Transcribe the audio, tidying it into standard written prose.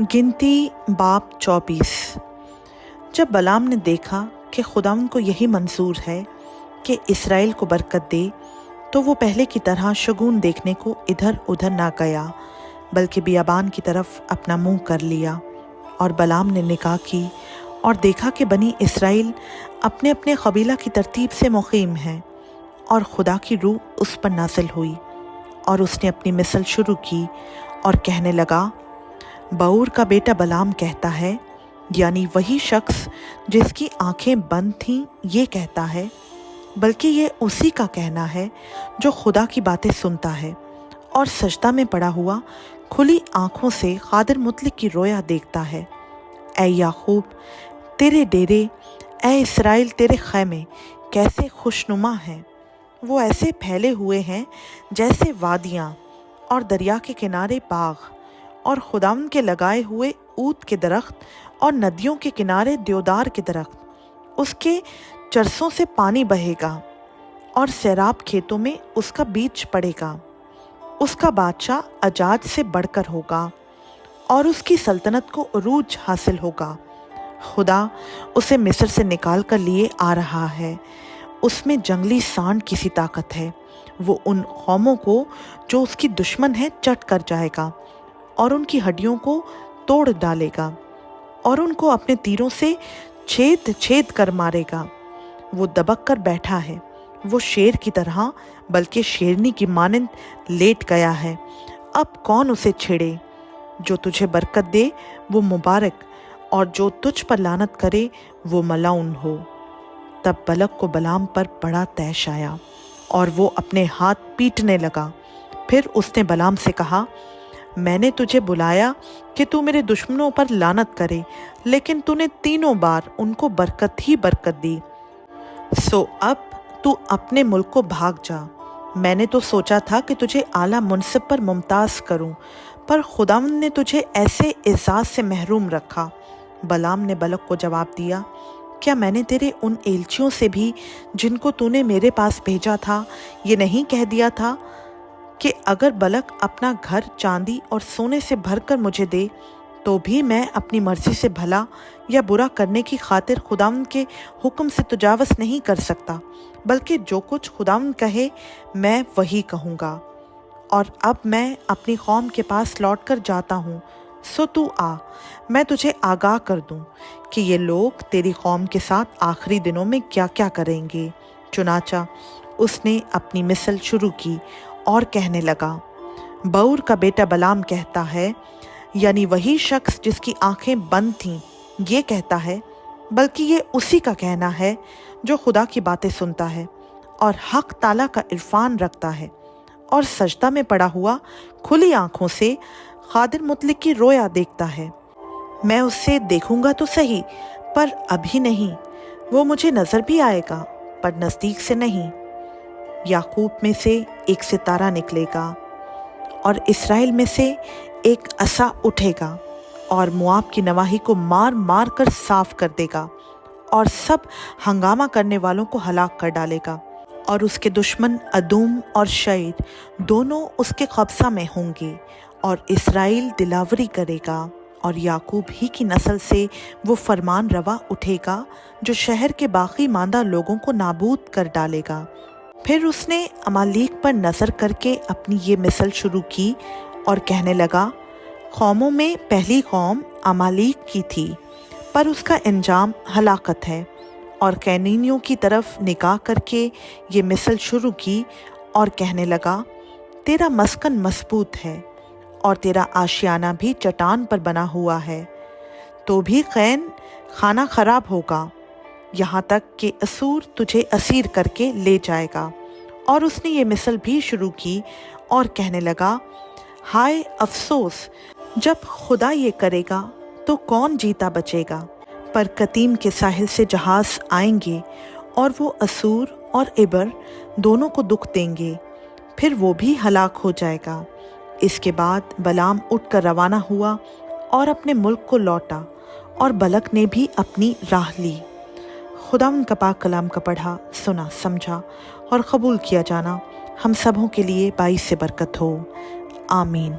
गिनती बाब 24। जब बलाम ने देखा कि खुदावंद को यही मंजूर है कि इसराइल को बरकत दे, तो वो पहले की तरह शगुन देखने को इधर उधर ना गया, बल्कि बियाबान की तरफ अपना मुंह कर लिया। और बलाम ने निकाह की और देखा कि बनी इसराइल अपने अपने कबीला की तरतीब से मुक़ीम हैं, और खुदा की रूह उस पर नाज़िल हुई। और उसने अपनी मिसल शुरू की और कहने लगा, बऊर का बेटा बलाम कहता है, यानी वही शख्स जिसकी आंखें बंद थीं, ये कहता है, बल्कि ये उसी का कहना है जो खुदा की बातें सुनता है और सजदा में पड़ा हुआ खुली आंखों से कादिर मुतलक की रोया देखता है। ऐ याकूब तेरे डेरे, ऐ इसराइल तेरे खैमे कैसे खुशनुमा हैं। वो ऐसे फैले हुए हैं जैसे वादियाँ और दरिया के किनारे बाग, और खुदावंद के लगाए हुए ऊद के दरख्त और नदियों के किनारे देवदार के दरख्त। उसके चरसों से पानी बहेगा और सैराब खेतों में उसका बीज पड़ेगा। उसका बादशाह अजाज से बढ़कर होगा और उसकी सल्तनत को उरूज हासिल होगा। खुदा उसे मिस्र से निकाल कर लिए आ रहा है। उसमें जंगली सांड की सी ताकत है। वो उन कौमों को जो उसकी दुश्मन है चट कर जाएगा और उनकी हड्डियों को तोड़ डालेगा और उनको अपने तीरों से छेद छेद कर मारेगा। वो दबक कर बैठा है, वो शेर की तरह बल्कि शेरनी की मानंद लेट गया है। अब कौन उसे छेड़े? जो तुझे बरकत दे वो मुबारक, और जो तुझ पर लानत करे वो मलाउन हो। तब बलक को बलाम पर बड़ा तैश आया और वो अपने हाथ पीटने लगा। फिर उसने बलाम से कहा, मैंने तुझे बुलाया कि तू मेरे दुश्मनों पर लानत करे, लेकिन तूने 3 बार उनको बरकत ही बरकत दी। सो अब तू अपने मुल्क को भाग जा। मैंने तो सोचा था कि तुझे आला मुनसिब पर मुमताज़ करूं, पर खुदावंद ने तुझे ऐसे एजाज़ से महरूम रखा। बलाम ने बलक को जवाब दिया, क्या मैंने तेरे उन एलचियों से भी जिनको तूने मेरे पास भेजा था ये नहीं कह दिया था कि अगर बलक अपना घर चांदी और सोने से भरकर मुझे दे, तो भी मैं अपनी मर्जी से भला या बुरा करने की खातिर खुदावंद के हुक्म से तजावज़ नहीं कर सकता, बल्कि जो कुछ खुदावंद कहे मैं वही कहूँगा। और अब मैं अपनी कौम के पास लौट कर जाता हूँ, सो तू आ, मैं तुझे आगाह कर दूँ कि ये लोग तेरी कौम के साथ आखिरी दिनों में क्या क्या करेंगे। चुनाचा उसने अपनी मिसल शुरू की और कहने लगा, बऊर का बेटा बलाम कहता है, यानी वही शख्स जिसकी आंखें बंद थीं, ये कहता है, बल्कि ये उसी का कहना है जो खुदा की बातें सुनता है और हक ताला का इरफान रखता है और सजदा में पड़ा हुआ खुली आंखों से कादिर मुतलक की रोया देखता है। मैं उससे देखूंगा तो सही, पर अभी नहीं। वो मुझे नज़र भी आएगा, पर नज़दीक से नहीं। याकूब में से एक सितारा निकलेगा और इसराइल में से एक असा उठेगा और मुआब की नवाही को मार मार कर साफ कर देगा और सब हंगामा करने वालों को हलाक कर डालेगा। और उसके दुश्मन अदूम और शैर दोनों उसके कब्जा में होंगे, और इसराइल दिलावरी करेगा और याकूब ही की नस्ल से वो फरमान रवा उठेगा जो शहर के बाकी मांदा लोगों को नाबूद कर डालेगा। फिर उसने अमालीक पर नज़र करके अपनी ये मिसल शुरू की और कहने लगा, कौमों में पहली कौम अमालीक की थी, पर उसका अंजाम हलाकत है। और कैनीनियों की तरफ निगाह करके ये मिसल शुरू की और कहने लगा, तेरा मस्कन मजबूत है और तेरा आशियाना भी चट्टान पर बना हुआ है, तो भी कैन खाना खराब होगा, यहाँ तक कि असूर तुझे असीर करके ले जाएगा। और उसने ये मिसल भी शुरू की और कहने लगा, हाय अफसोस, जब खुदा ये करेगा तो कौन जीता बचेगा। पर कतीम के साहिल से जहाज़ आएंगे और वो असूर और इबर दोनों को दुख देंगे, फिर वो भी हलाक हो जाएगा। इसके बाद बलाम उठकर रवाना हुआ और अपने मुल्क को लौटा, और बलक ने भी अपनी राह ली। खुदावंद का पाक कलाम का पढ़ा, सुना, समझा और कबूल किया जाना हम सबों के लिए बाइस से बरकत हो। आमीन।